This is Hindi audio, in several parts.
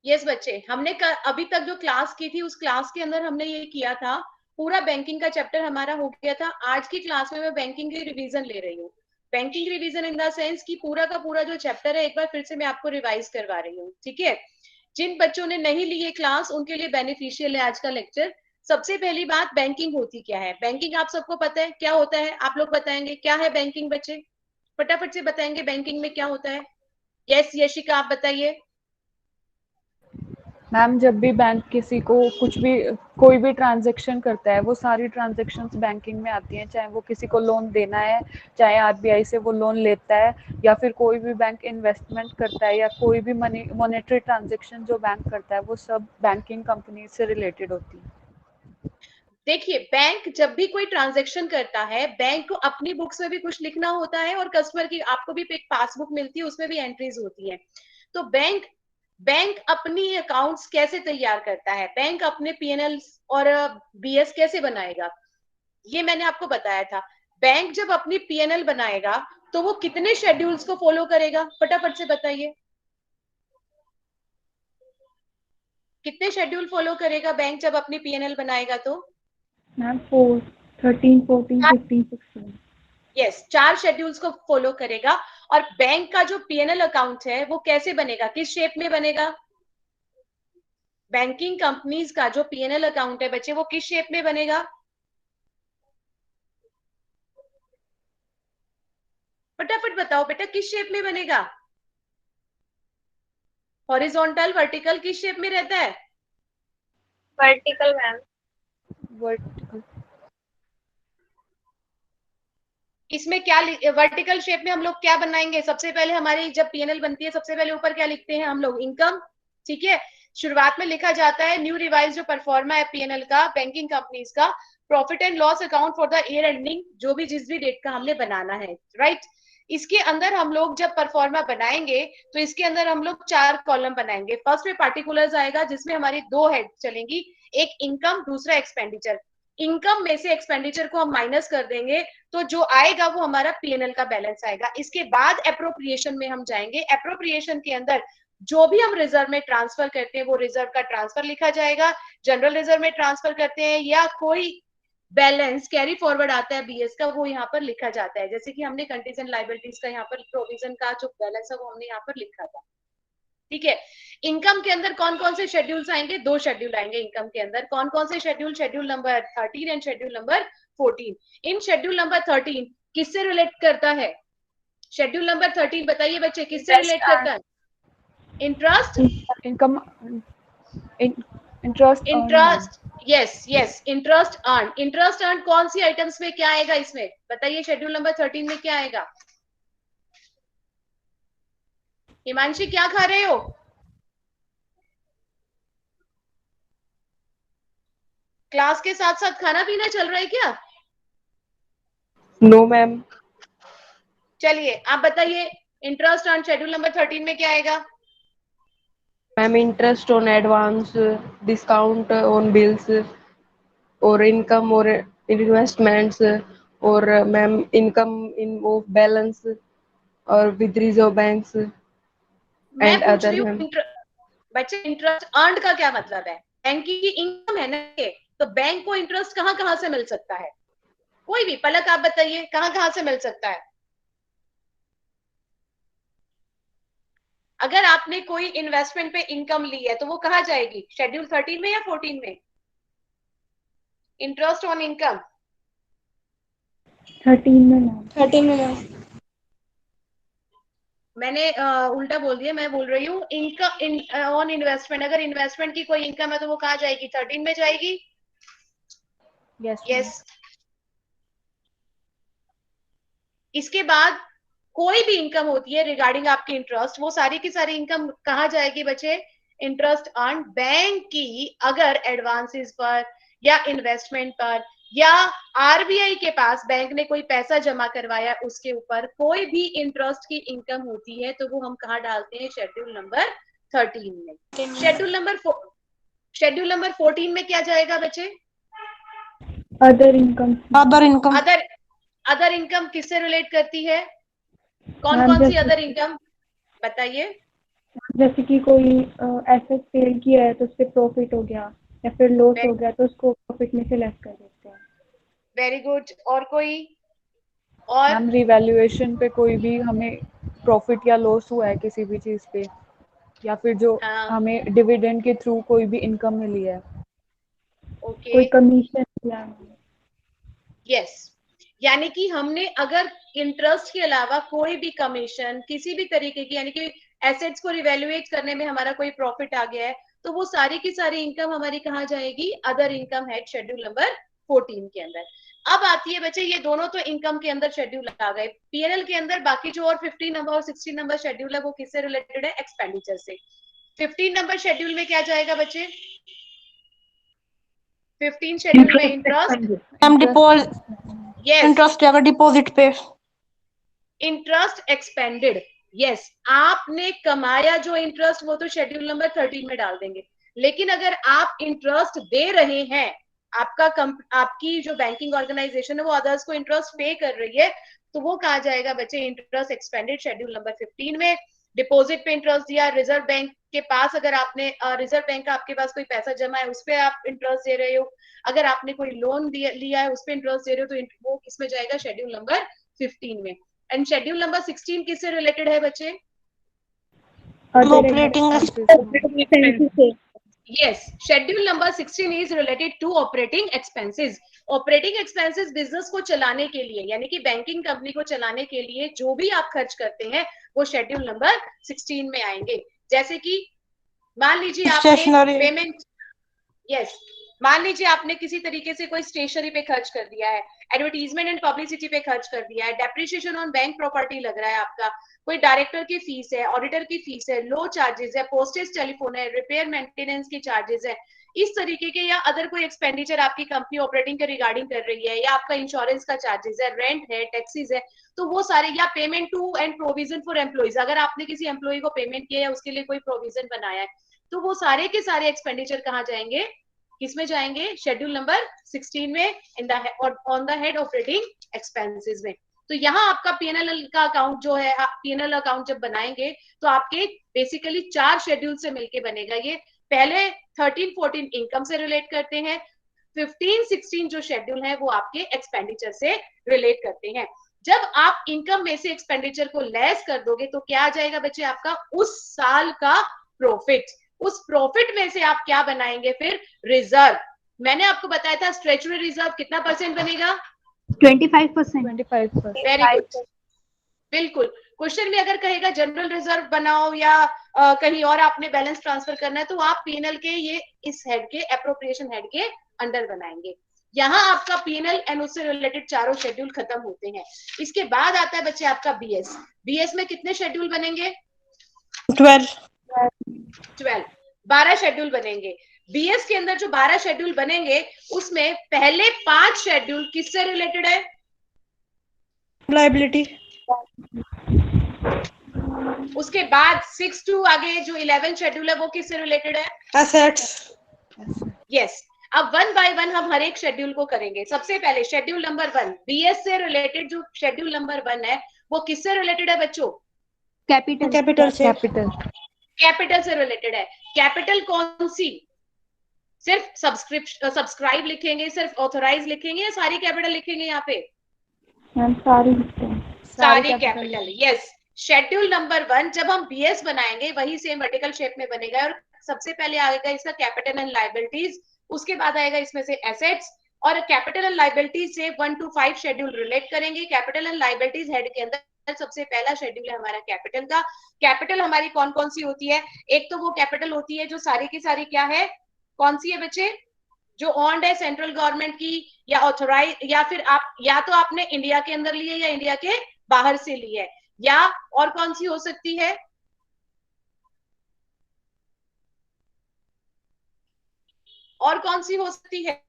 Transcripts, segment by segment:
यस बच्चे, हमने अभी तक जो क्लास की थी उस क्लास के अंदर हमने ये किया था, पूरा बैंकिंग का चैप्टर हमारा हो गया था। आज की क्लास में मैं बैंकिंग की रिवीजन ले रही हूँ। Banking revision in the sense कि पूरा का पूरा जो चैप्टर है एक बार फिर से मैं आपको रिवाइज करवा रही हूँ, ठीक है। जिन बच्चों ने नहीं ली ये क्लास उनके लिए बेनिफिशियल है आज का लेक्चर। सबसे पहली बात, बैंकिंग होती क्या है? बैंकिंग आप सबको पता है क्या होता है? आप लोग बताएंगे क्या है बैंकिंग बच्चे? फटाफट से बताएंगे बैंकिंग में क्या होता है। यस यशिका आप बताइए। मैम जब भी बैंक किसी को कुछ भी कोई भी ट्रांजैक्शन करता है, वो सारी ट्रांजैक्शंस बैंकिंग में आती हैं, चाहे वो किसी को लोन देना है, चाहे आरबीआई से वो लोन लेता है, या फिर कोई भी बैंक इन्वेस्टमेंट करता है, या कोई भी मनी मॉनेटरी ट्रांजैक्शन जो बैंक करता है, वो सब बैंकिंग कंपनी से रिलेटेड होती है। देखिए, बैंक जब भी कोई ट्रांजेक्शन करता है, बैंक को अपनी बुक्स में भी कुछ लिखना होता है और कस्टमर की आपको भी एक पासबुक मिलती है, उसमें भी एंट्रीज होती है। तो बैंक बैंक अपनी अकाउंट्स कैसे तैयार करता है, बैंक अपने पीएनएल और बीएस कैसे बनाएगा, ये मैंने आपको बताया था। बैंक जब अपनी पीएनएल बनाएगा तो वो कितने शेड्यूल्स को फॉलो करेगा, फटाफट से बताइए। कितने शेड्यूल फॉलो करेगा बैंक जब अपनी पीएनएल बनाएगा तो? मैम 4, 13, 14, 15, 16। यस, 4 शेड्यूल्स को फॉलो करेगा। और बैंक का जो पीएनएल अकाउंट है वो कैसे बनेगा, किस शेप में बनेगा? बैंकिंग कंपनीज का जो पीएनएल अकाउंट है बच्चे, वो किस शेप में बनेगा? फटाफट बताओ बेटा, किस शेप में बनेगा? हॉरिजॉन्टल, वर्टिकल, किस शेप में रहता है? Vertical ma'am. वर्टिकल। इसमें क्या वर्टिकल शेप में हम लोग क्या बनाएंगे? सबसे पहले हमारी जब पीएनएल बनती है सबसे पहले ऊपर क्या लिखते हैं हम लोग? इनकम, ठीक है। शुरुआत में लिखा जाता है न्यू रिवाइज जो परफॉर्मा है पीएनएल का, बैंकिंग कंपनीज का, profit and loss account for the year ending, जो भी जिस भी डेट का हमने बनाना है, राइट। इसके अंदर हम लोग जब परफॉर्मा बनाएंगे तो इसके अंदर हम लोग 4 कॉलम बनाएंगे। फर्स्ट में पार्टिकुलर्स आएगा जिसमें हमारी 2 हेड चलेंगी, एक इनकम, दूसरा एक्सपेंडिचर। इनकम में से एक्सपेंडिचर को हम माइनस कर देंगे तो जो आएगा वो हमारा पीएनएल का बैलेंस आएगा। इसके बाद एप्रोप्रिएशन में हम जाएंगे। एप्रोप्रिएशन के अंदर जो भी हम रिजर्व में ट्रांसफर करते हैं वो रिजर्व का ट्रांसफर लिखा जाएगा। जनरल रिजर्व में ट्रांसफर करते हैं या कोई बैलेंस कैरी फॉरवर्ड आता है बीएस का, वो यहाँ पर लिखा जाता है। जैसे कि हमने कंटीजेंट लाइबिलिटीज का यहाँ पर प्रोविजन का जो बैलेंस है वो हमने यहाँ पर लिखा था, ठीक है। इनकम के अंदर कौन कौन से शेड्यूल्स आएंगे? 2 शेड्यूल आएंगे इनकम के अंदर। कौन कौन से schedule? Schedule number 13 and schedule number 14। In schedule number 13 किससे रिलेट करता है? शेड्यूल नंबर 13 बताइए बच्चे, किससे रिलेट करता है? Interest, income, interest earn ma'am. Interest, yes yes, interest earn. Interest earn कौन सी आइटम्स में क्या आएगा इसमें बताइए? शेड्यूल नंबर 13 में क्या आएगा? हिमांशी क्या खा रहे हो? क्लास के साथ साथ खाना पीना चल रहा है क्या? No ma'am. चलिए आप बताइए, इंटरेस्ट ऑन शेड्यूल नंबर 13 में क्या आएगा? Ma'am interest on advance, discount on bills, और इनकम और इन्वेस्टमेंट्स, और ma'am income in of balance और विद रिजर्व बैंक्स मैं एंड पूछ अदर रही मैम। हूँ बच्चे, इंटरेस्ट अर्न का क्या मतलब है? बैंक की इनकम है ना ये, तो बैंक को इंटरेस्ट कहां कहां से मिल सकता है? कोई भी, पलक आप बताइए कहां कहां से मिल सकता है? अगर आपने कोई इन्वेस्टमेंट पे इनकम ली है तो वो कहां जाएगी? शेड्यूल 13 में या 14 में? इंटरेस्ट ऑन इनकम 13 में मैम। 13 में मैम। मैंने उल्टा बोल दिया, मैं बोल रही हूँ इनकम ऑन इन्वेस्टमेंट। अगर इन्वेस्टमेंट की कोई इनकम है तो वो कहां जाएगी? 13 में जाएगी। Yes ma'am. यस। इसके बाद कोई भी इनकम होती है रिगार्डिंग आपकी इंटरेस्ट, वो सारी की सारी इनकम कहाँ जाएगी बच्चे? इंटरेस्ट अर्न बैंक की अगर एडवांसेस पर या इन्वेस्टमेंट पर या आरबीआई के पास बैंक ने कोई पैसा जमा करवाया उसके ऊपर कोई भी इंटरेस्ट की इनकम होती है तो वो हम कहाँ डालते हैं? शेड्यूल नंबर 13 में। शेड्यूल नंबर 14 में क्या जाएगा बच्चे? Other income. Other income. Other income किससे रिलेट करती है? कौन मैम कौन सी जैसे अदर इनकम बताइए? जैसे कि कोई एसेट सेल किया है तो उस पे प्रॉफिट हो गया या फिर लॉस हो गया तो उसको प्रॉफिट में से लेस कर देते हैं। Very good. और कोई? और मैम रिवैल्यूएशन पे कोई भी हमें प्रॉफिट या लॉस हुआ है किसी भी चीज पे, या फिर जो हाँ, हमें डिविडेंड के थ्रू कोई भी इनकम मिली है। ओके, कोई कमीशन या यस। यानी कि हमने अगर इंटरेस्ट के अलावा कोई भी कमीशन किसी भी तरीके की, यानी कि एसेट्स को रिवैल्यूएट करने में हमारा कोई प्रॉफिट आ गया है, तो वो सारी की सारी इनकम हमारी कहाँ जाएगी? Other income head schedule number 14 के अंदर। अब आती है बच्चे, ये दोनों तो इनकम के अंदर शेड्यूल आ गए। पीएनएल के अंदर बाकी जो और 15 नंबर और 16 नंबर शेड्यूल है वो किससे रिलेटेड है? एक्सपेंडिचर से। 15 नंबर शेड्यूल में क्या जाएगा बच्चे? 15 शेड्यूल में इंटरेस्ट, हम डिपॉजिट, यस, इंटरेस्ट अगर डिपॉजिट पे इंटरेस्ट एक्सपेंडेड, यस। आपने कमाया जो इंटरेस्ट वो तो शेड्यूल नंबर 13 में डाल देंगे, लेकिन अगर आप इंटरेस्ट दे रहे हैं, आपकी जो बैंकिंग ऑर्गेनाइजेशन है वो अदर्स को इंटरेस्ट पे कर रही है, तो वो कहा जाएगा बच्चे इंटरेस्ट एक्सपेंडेड शेड्यूल नंबर 15 में। डिपॉजिट पे इंटरेस्ट दिया, रिजर्व बैंक के पास अगर आपने रिजर्व बैंक का आपके पास कोई पैसा जमा है उस पर आप इंटरेस्ट दे रहे हो, अगर आपने कोई लोन लिया है उस पर इंटरेस्ट दे रहे हो, तो वो किसमें जाएगा? शेड्यूल नंबर 15 में। एंड शेड्यूल नंबर 16 किससे रिलेटेड है बच्चे? Operating operating Yes, schedule number 16 is related to operating expenses. Operating expenses business को चलाने के लिए, यानी कि बैंकिंग कंपनी को चलाने के लिए जो भी आप खर्च करते हैं वो शेड्यूल नंबर 16 में आएंगे। जैसे कि मान लीजिए आपने स्टेशनरी पेमेंट, यस, मान लीजिए आपने किसी तरीके से कोई स्टेशनरी पे खर्च कर दिया है, एडवर्टीजमेंट एंड पब्लिसिटी पे खर्च कर दिया है, डेप्रिसिएशन ऑन बैंक प्रॉपर्टी लग रहा है आपका, कोई डायरेक्टर की फीस है, ऑडिटर की फीस है, लो चार्जेस है, पोस्टेज टेलीफोन है, रिपेयर मेंटेनेंस की चार्जेस है, इस तरीके के, या अदर कोई एक्सपेंडिचर आपकी कंपनी ऑपरेटिंग के रिगार्डिंग कर रही है, या आपका इंश्योरेंस का चार्जेस है, रेंट है, टैक्सीज है, तो वो सारे, या payment to and provision for employees, अगर आपने किसी एम्प्लॉय को पेमेंट किया है उसके लिए कोई प्रोविजन बनाया है, तो वो सारे के सारे एक्सपेंडिचर कहाँ जाएंगे? किसमें जाएंगे? शेड्यूल नंबर 16 में, in the on the head operating expenses में। तो यहाँ आपका पीएनएल का अकाउंट जो है, पीएनएल अकाउंट जब बनाएंगे तो आपके बेसिकली 4 शेड्यूल से मिलके बनेगा ये। पहले 13-14 इनकम से रिलेट करते हैं, 15-16 जो शेड्यूल है वो आपके एक्सपेंडिचर से रिलेट करते हैं। जब आप इनकम में से एक्सपेंडिचर को लेस कर दोगे तो क्या आ जाएगा बच्चे? आपका उस साल का प्रॉफिट। उस प्रॉफिट में से आप क्या बनाएंगे फिर? रिजर्व। मैंने आपको बताया था स्ट्रेचुरी रिजर्व कितना परसेंट बनेगा? 25%। 25%। वेरी गुड, बिल्कुल। क्वेश्चन में अगर कहेगा जनरल रिजर्व बनाओ या कहीं और आपने बैलेंस ट्रांसफर करना है, तो आप पीएनएल के ये इस हेड के, एप्रोप्रिएशन हेड के अंडर बनाएंगे। यहाँ आपका पीएनएल एंड उससे रिलेटेड चारों शेड्यूल खत्म होते हैं। इसके बाद आता है बच्चे आपका बीएस। बीएस में कितने शेड्यूल बनेंगे? 12 12 शेड्यूल बनेंगे। बीएस के अंदर जो 12 शेड्यूल बनेंगे उसमें पहले 5 शेड्यूल किससे रिलेटेड है? लायबिलिटी। उसके बाद 6 टू आगे जो 11 शेड्यूल है वो किससे रिलेटेड है? एसेट्स। यस। अब 1 बाय 1 हम हर एक शेड्यूल को करेंगे। सबसे पहले शेड्यूल नंबर 1, बीएस से रिलेटेड जो शेड्यूल नंबर 1 है वो किससे रिलेटेड है बच्चों? कैपिटल से। कैपिटल से रिलेटेड है। कैपिटल कौन सी? सिर्फ सब्सक्राइब लिखेंगे, सिर्फ ऑथराइज लिखेंगे, या सारी कैपिटल लिखेंगे? यहाँ पे सारी कैपिटल, यस। शेड्यूल नंबर 1 जब हम बीएस बनाएंगे वही सेम वर्टिकल शेप में बनेगा, और सबसे पहले आएगा इसका कैपिटल एंड लायबिलिटीज, उसके बाद आएगा इसमें से एसेट्स, और कैपिटल एंड लायबिलिटीज से 1 to 5 शेड्यूल रिलेट करेंगे। कैपिटल एंड लायबिलिटीज हेड के अंदर सबसे पहला शेड्यूल है हमारा कैपिटल का। कैपिटल हमारी कौन कौन सी होती है? एक तो वो कैपिटल होती है जो सारी की सारी क्या है, कौन सी है बच्चे? जो ऑन्ड है सेंट्रल गवर्नमेंट की, या ऑथोराइज, या फिर आप या तो आपने इंडिया के अंदर ली है या इंडिया के बाहर से ली है, या और कौन सी हो सकती है? और कौन सी हो सकती है?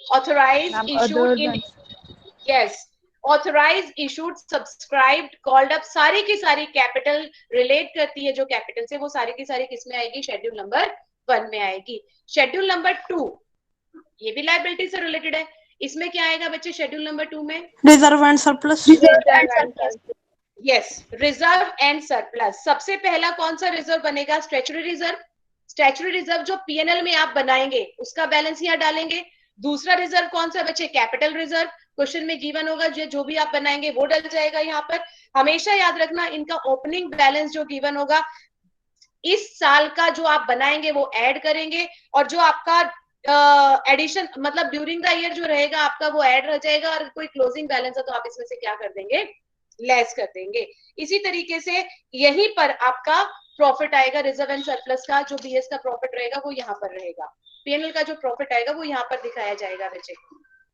Authorise, issued in, yes, authorise, issued, subscribed, called up, सारी की सारी कैपिटल रिलेट करती है जो कैपिटल से, वो सारी की सारी किसमें आएगी? शेड्यूल नंबर 1 में आएगी। शेड्यूल नंबर 2 ये भी लायबिलिटी से रिलेटेड है। इसमें क्या आएगा बच्चे शेड्यूल नंबर 2 में? Reserve and surplus. Yes, reserve and surplus. सबसे पहला कौन सा रिजर्व बनेगा? Statutory reserve. स्टैच्यूटरी रिजर्व जो पीएनएल में आप बनाएंगे उसका बैलेंस यहाँ डालेंगे। दूसरा रिजर्व कौन सा बच्चे? Capital reserve. क्वेश्चन में गिवन होगा जो भी आप बनाएंगे वो डल जाएगा यहाँ पर। हमेशा याद रखना इनका ओपनिंग बैलेंस जो गिवन होगा इस साल का जो आप बनाएंगे वो ऐड करेंगे, और जो आपका एडिशन मतलब ड्यूरिंग द ईयर जो रहेगा आपका वो ऐड रह जाएगा, और कोई क्लोजिंग बैलेंस है तो आप इसमें से क्या कर देंगे? लेस कर देंगे। इसी तरीके से यहीं पर आपका प्रॉफिट आएगा रिजर्व एंड सरप्लस का। जो बीएस का प्रॉफिट रहेगा वो यहाँ पर रहेगा, पीएनएल का जो प्रॉफिट आएगा वो यहाँ पर दिखाया जाएगा बच्चे।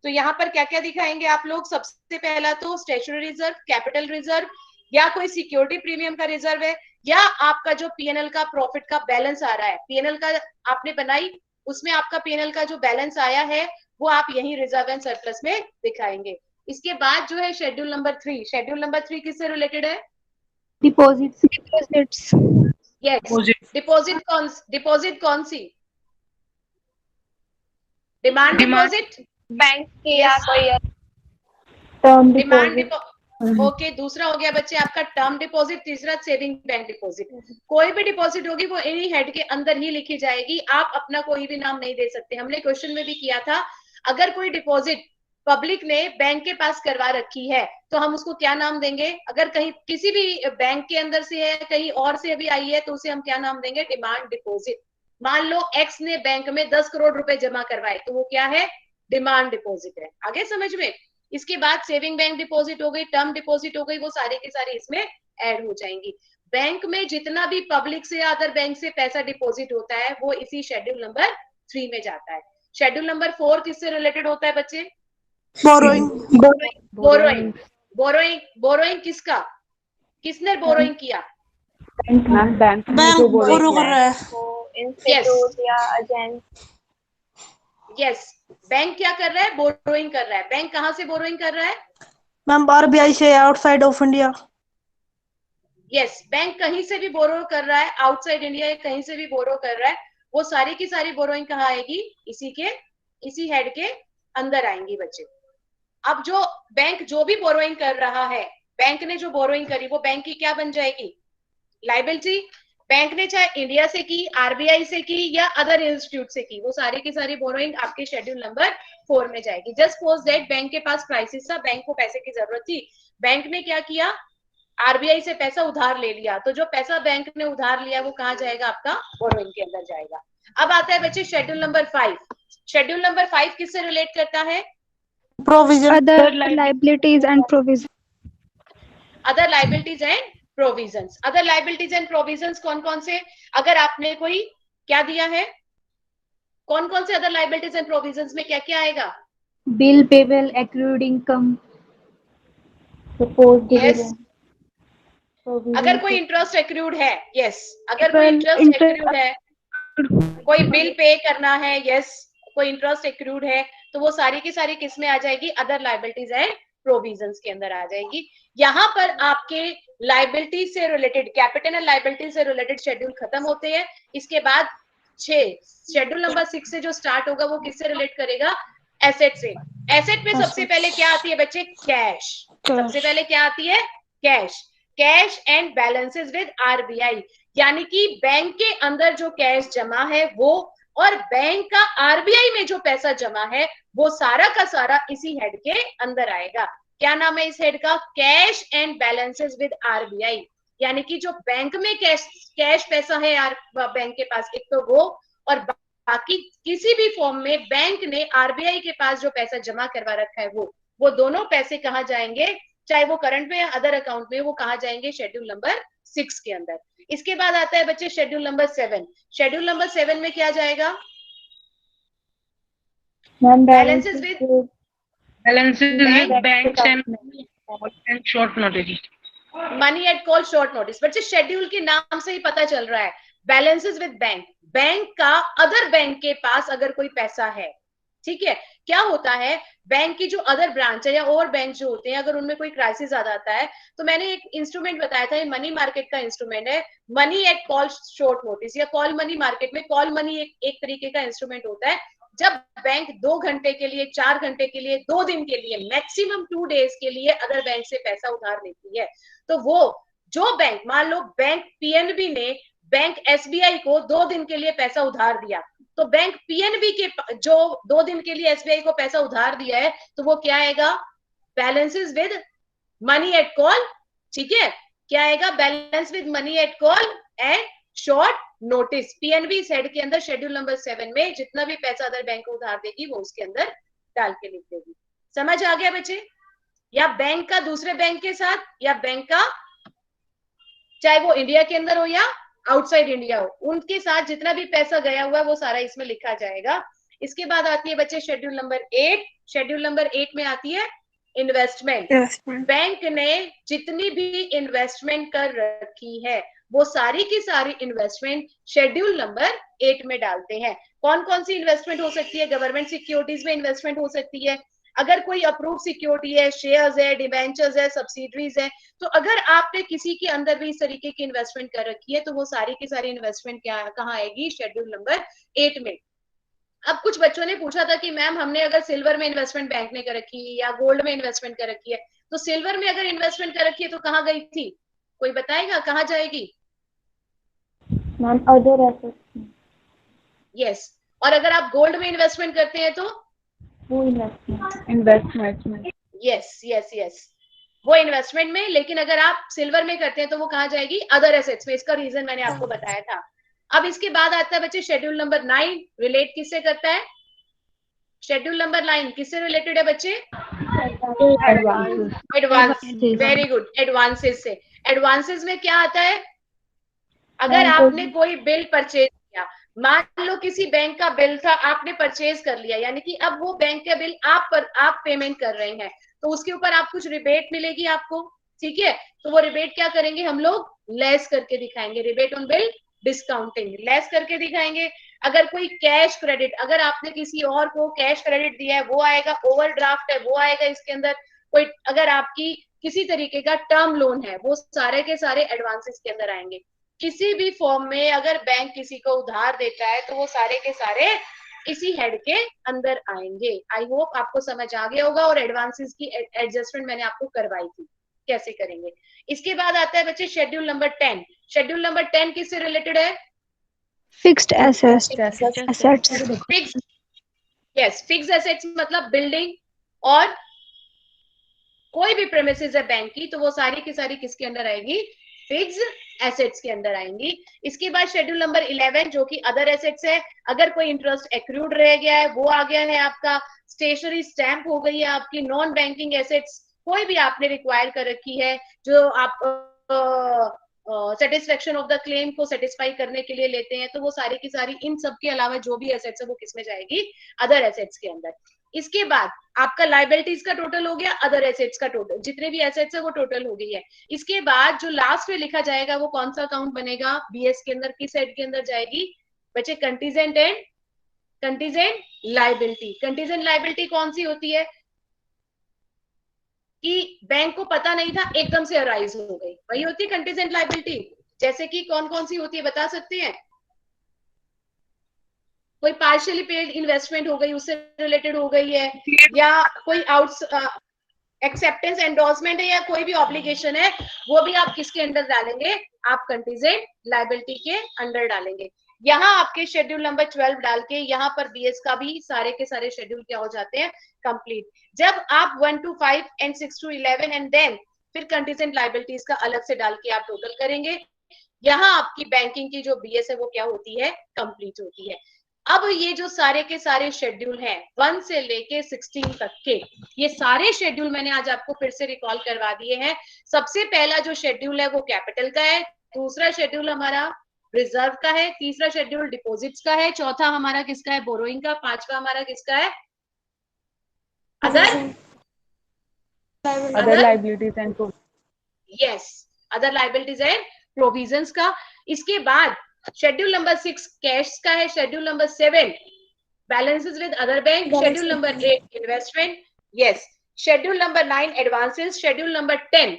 तो यहाँ पर क्या क्या दिखाएंगे आप लोग? सबसे पहला तो स्टैच्यूटरी रिजर्व, कैपिटल रिजर्व, या कोई सिक्योरिटी प्रीमियम का रिजर्व है, या आपका जो पीएनएल का प्रॉफिट का बैलेंस आ रहा है, पीएनएल का आपने बनाई उसमें आपका पीएनएल का जो बैलेंस आया है वो आप यही रिजर्व एंड सरप्लस में दिखाएंगे। इसके बाद जो है शेड्यूल नंबर 3। शेड्यूल नंबर 3 किससे रिलेटेड है? डिपॉजिट्स। यस, डिपॉजिट कौन सी? डिमांड डिपॉजिट, बैंक के या कोई टर्म डिमांड डिपॉजिट। ओके। दूसरा हो गया बच्चे आपका टर्म डिपॉजिट, तीसरा सेविंग बैंक डिपॉजिट। कोई भी डिपॉजिट होगी वो इन्हीं हेड के अंदर ही लिखी जाएगी, आप अपना कोई भी नाम नहीं दे सकते। हमने क्वेश्चन में भी किया था, अगर कोई डिपॉजिट पब्लिक ने बैंक के पास करवा रखी है तो हम उसको क्या नाम देंगे? अगर कहीं किसी भी बैंक के अंदर से है, कहीं और से भी आई है, तो उसे हम क्या नाम देंगे? Demand deposit. मान लो एक्स ने बैंक में 10 करोड़ रुपए जमा करवाए तो वो क्या है? डिमांड डिपॉजिट है। आगे समझ में? इसके बाद सेविंग बैंक डिपॉजिट हो गई, टर्म डिपॉजिट हो गई, वो सारे के सारे इसमें ऐड हो जाएंगी। बैंक में जितना भी पब्लिक से या अदर बैंक से पैसा डिपॉजिट होता है वो इसी शेड्यूल नंबर 3 में जाता है। शेड्यूल नंबर 4 किससे रिलेटेड होता है बच्चे? बोरोइंग। बोरोइंग। बोरोइंग किसका? किसने बोरोइंग किया? मैम बैंक में जो बोरो कर रहा है। इंस्टीट्यूट या एजेंट। यस, बैंक क्या कर रहा है? बोरोइंग कर रहा है। बैंक कहाँ से बोरोइंग कर रहा है? मैम आरबीआई से, outside of India. Yes, bank कहीं से भी बोरो कर रहा है, आउटसाइड इंडिया कहीं से भी बोरो कर रहा है, वो सारी की सारी बोरोइंग कहाँ आएगी? इसी हेड के अंदर आएंगी बच्चे। अब जो बैंक जो भी बोरोइंग कर रहा है, बैंक ने जो बोरोइंग करी वो बैंक की क्या बन जाएगी? लाइबिलिटी। बैंक ने चाहे इंडिया से की, आरबीआई से की, या अदर इंस्टीट्यूट से की, वो सारी की सारी बोरोइंग आपके शेड्यूल नंबर 4 में जाएगी। जस्ट सपोज दैट बैंक के पास क्राइसिस था, बैंक को पैसे की जरूरत थी, बैंक ने क्या किया? आरबीआई से पैसा उधार ले लिया, तो जो पैसा बैंक ने उधार लिया वो कहाँ जाएगा? आपका बोरोइंग के अंदर जाएगा। अब आता है बच्चे शेड्यूल नंबर 5। शेड्यूल नंबर 5 किससे रिलेट करता है? Provision. Other liabilities and provision. Other liabilities and provisions. Other liabilities and provisions कौन कौन से? अगर आपने कोई क्या दिया है, कौन कौन से अदर लाइबिलिटीज एंड प्रोविजंस में क्या क्या आएगा? Bill payable, accrued income, suppose yes, अगर कोई इंटरेस्ट एक्रूड है, यस, अगर कोई इंटरेस्ट एक्रूड है, कोई बिल पे करना है, यस, कोई इंटरेस्ट एक्रूड है, तो वो सारी की सारी किस में आ जाएगी? अदर लाइबिलिटीज एंड प्रोविजंस के अंदर आ जाएगी। यहाँ पर आपके लाइबिलिटी से रिलेटेड, कैपिटल एंड लाइबिलिटी से रिलेटेड शेड्यूल खत्म होते हैं। इसके बाद 6 शेड्यूल नंबर 6 से जो स्टार्ट होगा वो किससे रिलेट करेगा? एसेट से। एसेट में सबसे पहले क्या आती है बच्चे? कैश। सबसे पहले क्या आती है? Cash. Cash and balances with RBI, यानी कि बैंक के अंदर जो कैश जमा है वो, और बैंक का आरबीआई में जो पैसा जमा है वो सारा का सारा इसी हेड के अंदर आएगा। क्या नाम है इस हेड का? Cash and balances with RBI. यानी कि जो बैंक में कैश पैसा है बैंक के पास, एक तो वो, और बाकी किसी भी फॉर्म में बैंक ने आरबीआई के पास जो पैसा जमा करवा रखा है वो दोनों पैसे कहाँ जाएंगे? चाहे वो करंट में या अदर अकाउंट में, वो कहाँ जाएंगे? शेड्यूल नंबर 6 के अंदर। इसके बाद आता है बच्चे शेड्यूल नंबर 7। शेड्यूल नंबर 7 में क्या जाएगा? Balances with banks and short notice. Money at call short notice. बच्चे शेड्यूल के नाम से ही पता चल रहा है, बैलेंसेस विद बैंक, बैंक का अदर बैंक के पास अगर कोई पैसा है, ठीक है। क्या होता है, बैंक की जो अदर ब्रांच है या और बैंक जो होते हैं, अगर उनमें कोई क्राइसिस आ जाता है, तो मैंने एक इंस्ट्रूमेंट बताया था, ये मनी मार्केट का इंस्ट्रूमेंट है, money at call short notice, या कॉल मनी मार्केट में कॉल मनी एक तरीके का इंस्ट्रूमेंट होता है। जब बैंक 2 घंटे के लिए, 4 घंटे के लिए, 2 दिन के लिए, मैक्सिमम 2 डेज के लिए अगर बैंक से पैसा उधार लेती है, तो वो जो बैंक, मान लो बैंक पीएनबी ने बैंक एसबीआई को 2 दिन के लिए पैसा उधार दिया, तो बैंक पीएनबी के जो 2 दिन के लिए एसबीआई को पैसा उधार दिया है, तो वो क्या आएगा, balances with money at call, ठीक है, क्या आएगा, balance with money at call and short notice. PNB head के अंदर शेड्यूल नंबर 7 में जितना भी पैसा अदर बैंक को उधार देगी वो उसके अंदर डाल के लिख देगी। समझ आ गया बच्चे? या बैंक का दूसरे बैंक के साथ, या बैंक का चाहे वो इंडिया के अंदर हो या आउटसाइड इंडिया हो, उनके साथ जितना भी पैसा गया हुआ है वो सारा इसमें लिखा जाएगा। इसके बाद आती है बच्चे शेड्यूल नंबर 8। शेड्यूल नंबर 8 में आती है इन्वेस्टमेंट। बैंक ने जितनी भी इन्वेस्टमेंट कर रखी है वो सारी की सारी इन्वेस्टमेंट शेड्यूल नंबर 8 में डालते हैं। कौन कौन सी इन्वेस्टमेंट हो सकती है? गवर्नमेंट सिक्योरिटीज में इन्वेस्टमेंट हो सकती है, अगर कोई अप्रूव सिक्योरिटी है, शेयर्स है, डिवेंचर्स है, सब्सिडरीज है, तो अगर आपने किसी के अंदर भी इस तरीके की इन्वेस्टमेंट कर रखी है तो वो सारी की सारी इन्वेस्टमेंट क्या कहाँ आएगी? शेड्यूल नंबर 8 में। अब कुछ बच्चों ने पूछा था कि मैम हमने अगर सिल्वर में इन्वेस्टमेंट बैंक ने कर रखी है या गोल्ड में इन्वेस्टमेंट कर रखी है, तो सिल्वर में अगर इन्वेस्टमेंट कर रखी है तो कहाँ गई थी? कोई बताएगा कहाँ जाएगी? Ma'am other assets. यस। और अगर आप गोल्ड में इन्वेस्टमेंट करते हैं तो वो इन्वेस्टमेंट में। यस यस यस, वो इन्वेस्टमेंट में। लेकिन अगर आप सिल्वर में करते हैं तो वो कहाँ जाएगी? अदर एसेट्स में। इसका रीजन मैंने आपको बताया था। अब इसके बाद आता है बच्चे शेड्यूल नंबर 9। रिलेट किससे करता है? शेड्यूल नंबर 9 किससे रिलेटेड है बच्चे? एडवांस। वेरी गुड, एडवांसेस से। एडवांसेस में क्या आता है? अगर आपने कोई बिल परचेज किया, मान लो किसी बैंक का बिल था, आपने परचेज कर लिया, यानी कि अब वो बैंक का बिल आप पेमेंट कर रहे हैं, तो उसके ऊपर आप कुछ रिबेट मिलेगी आपको, ठीक है? तो वो रिबेट क्या करेंगे हम लोग? लेस करके दिखाएंगे। Rebate on bill discounting, less करके दिखाएंगे। अगर कोई कैश क्रेडिट, अगर आपने किसी और को कैश क्रेडिट दिया है वो आएगा। ओवरड्राफ्ट है वो आएगा इसके अंदर। कोई अगर आपकी किसी तरीके का टर्म लोन है वो सारे के सारे एडवांसेस के अंदर आएंगे। किसी भी फॉर्म में अगर बैंक किसी को उधार देता है तो वो सारे के सारे इसी हेड के अंदर आएंगे। आई होप आपको समझ आ गया होगा। और एडवांसेस की एडजस्टमेंट मैंने आपको करवाई थी कैसे करेंगे। इसके बाद आता है बच्चे शेड्यूल नंबर 10। शेड्यूल नंबर 10 किससे रिलेटेड है? Fixed assets. Fix, yes, fix assets मतलब बिल्डिंग और कोई भी प्रेमिसेस है बैंक की, तो वो सारी की सारी किसके अंदर आएगी? फिक्स एसेट्स के अंदर आएंगी। इसके बाद शेड्यूल नंबर 11 जो कि अदर एसेट्स है। अगर कोई इंटरेस्ट एक्रूड रह गया है वो आ गया है आपका। स्टेशनरी स्टैंप हो गई है आपकी। नॉन बैंकिंग एसेट्स कोई भी आपने रिक्वायर कर रखी है जो आप सेटिस्फेक्शन ऑफ द क्लेम को सेटिस्फाई करने के लिए लेते हैं, तो वो सारी की सारी इन सब के अलावा जो भी एसेट्स है वो किसमें जाएगी? अदर एसेट्स के अंदर। इसके बाद आपका लाइबिलिटीज का टोटल हो गया, अदर एसेट्स का टोटल, जितने भी एसेट्स है वो टोटल हो गई है। इसके बाद जो लास्ट में लिखा जाएगा वो कौन सा अकाउंट बनेगा? बीएस के अंदर किस हेड के अंदर जाएगी बच्चे? Contingent and contingent liability. Contingent liability कौन सी होती है? कि बैंक को पता नहीं था एकदम से अराइज हो गई, वही होती है कंटीजेंट लाइबिलिटी। जैसे कि कौन कौन सी होती है बता सकते हैं? कोई पार्शियली पेड इन्वेस्टमेंट हो गई उससे रिलेटेड हो गई है, या कोई एक्सेप्टेंस एंडोर्समेंट है, या कोई भी ऑब्लिगेशन है, वो भी आप किसके अंडर डालेंगे? आप कंटीजेंट लाइबिलिटी के अंडर डालेंगे। यहाँ आपके शेड्यूल नंबर 12 डाल के यहाँ पर बीएस का भी सारे के सारे शेड्यूल क्या हो जाते हैं? कंप्लीट। जब आप 1 to 5 and 6 to 11 and then फिर कंटीजेंट लाइबिलिटीज का अलग से डाल के आप टोटल करेंगे, यहाँ आपकी बैंकिंग की जो बीएस है वो क्या होती है? कंप्लीट होती है। अब ये जो सारे के सारे शेड्यूल हैं 1 से लेके 16 तक के, ये सारे शेड्यूल मैंने आज आपको फिर से रिकॉल करवा दिए हैं। सबसे पहला जो शेड्यूल है वो कैपिटल का है, दूसरा शेड्यूल हमारा रिजर्व का है, तीसरा शेड्यूल डिपॉजिट्स का है, चौथा हमारा किसका है? बोरोइंग का, पांचवा हमारा किसका है? Other liabilities and yes, other liabilities and provisions का। इसके बाद शेड्यूल नंबर 6 कैश का है, schedule number 7 balances with other bank, schedule number 8 investment, yes, schedule number 9 advances, schedule number 10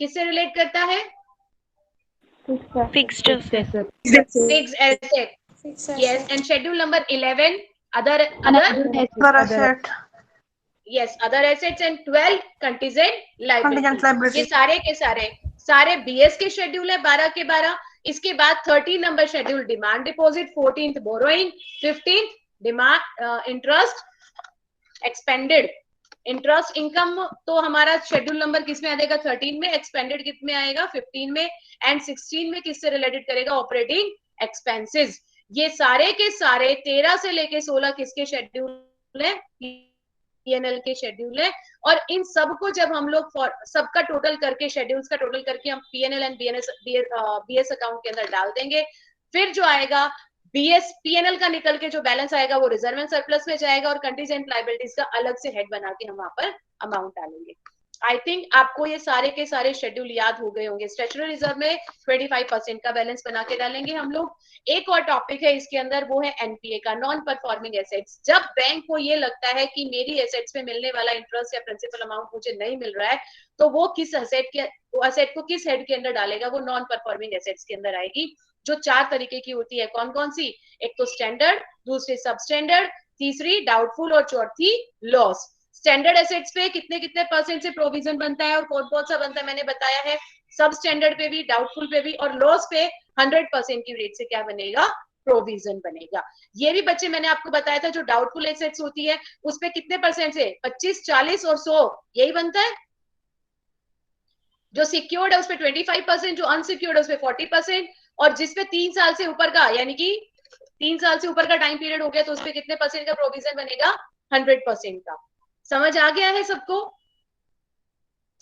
किससे रिलेट करता है? Fixed fixed asset, yes, and schedule number 11 other Other asset. Yes other assets and 12 contingent Contingent liability. ये liability. सारे के सारे बीएस के शेड्यूल है 12 के 12। इसके बाद 13 number schedule demand deposit, 14th borrowing, 15th demand interest expanded. Interest income तो हमारा शेड्यूल नंबर किस में आ जाएगा 13 में, एक्सपेंडेड किस में आएगा 15 में, एंड 16 में किससे रिलेटेड करेगा ऑपरेटिंग एक्सपेंसेस। ये सारे के सारे 13 से लेके 16 किसके शेड्यूल है, पीएनएल के शेड्यूल है। और इन सबको जब हम लोग सबका टोटल करके शेड्यूल्स का टोटल करके हम पीएनएल एंड बीएस अकाउंट के अंदर डाल देंगे, फिर जो आएगा बीएस पीएनएल का निकल के जो बैलेंस आएगा वो रिजर्व एंड सरप्लस में जाएगा और कंटीजेंट लायबिलिटीज का अलग से हेड बना के हम वहां पर अमाउंट डालेंगे। आई थिंक आपको ये सारे के सारे शेड्यूल याद हो गए होंगे। स्टैट्यूटरी रिजर्व में 25% का बैलेंस बना के डालेंगे हम लोग। एक और टॉपिक है इसके अंदर, वो है एनपीए का, नॉन परफॉर्मिंग एसेट्स। जब बैंक को ये लगता है कि मेरी एसेट्स में मिलने वाला इंटरेस्ट या प्रिंसिपल अमाउंट मुझे नहीं मिल रहा है, तो वो किस एसेट को किस हेड के अंदर डालेगा, वो नॉन परफॉर्मिंग एसेट्स के अंदर आएगी, जो 4 तरीके की होती है। कौन कौन सी? एक तो स्टैंडर्ड, दूसरी सब स्टैंडर्ड, तीसरी डाउटफुल और चौथी लॉस। स्टैंडर्ड एसेट्स पे कितने कितने परसेंट से प्रोविजन बनता है और कौन सा बनता है मैंने बताया है। सब स्टैंडर्ड पे भी, डाउटफुल पे भी, और लॉस पे 100% की रेट से क्या बनेगा, प्रोविजन बनेगा। ये भी बच्चे मैंने आपको बताया था, जो डाउटफुल एसेट्स होती है उस पे कितने परसेंट से, 25, 40 और 100 यही बनता है। जो सिक्योर्ड है उस पे 25%, जो अनसिक्योर्ड है उस पे 40%, और जिसपे 3 साल से ऊपर का, यानी कि 3 साल से ऊपर का टाइम पीरियड हो गया, तो उस पे कितने परसेंट का प्रोविजन बनेगा, 100% का। समझ आ गया है सबको?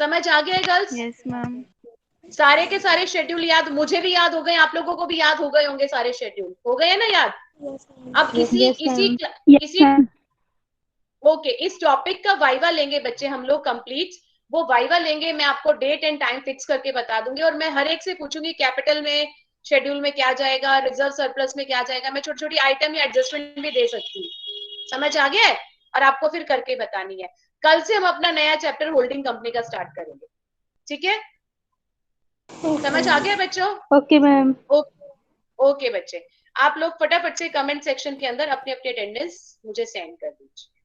समझ आ गया है गर्ल्स? Yes ma'am. सारे के सारे शेड्यूल याद, मुझे भी याद हो गए, आप लोगों को भी याद हो गए होंगे, सारे शेड्यूल हो गए ना याद? अब इसी ओके, इस टॉपिक का वाइवा लेंगे बच्चे हम लोग कंप्लीट। वो वाइवा लेंगे, मैं आपको डेट एंड टाइम फिक्स करके बता दूंगी, और मैं हर एक से पूछूंगी कैपिटल में शेड्यूल में क्या जाएगा, रिजर्व सरप्लस में क्या जाएगा। मैं छोटी छोटी आइटम या एडजस्टमेंट भी दे सकती हूँ। समझ आ गया है? और आपको फिर करके बतानी है। कल से हम अपना नया चैप्टर होल्डिंग कंपनी का स्टार्ट करेंगे, ठीक है? समझ आ गया बच्चों? Okay ma'am. ओके बच्चे, आप लोग फटाफट से कमेंट सेक्शन के अंदर अपनी अपनी अटेंडेंस मुझे सेंड कर दीजिए।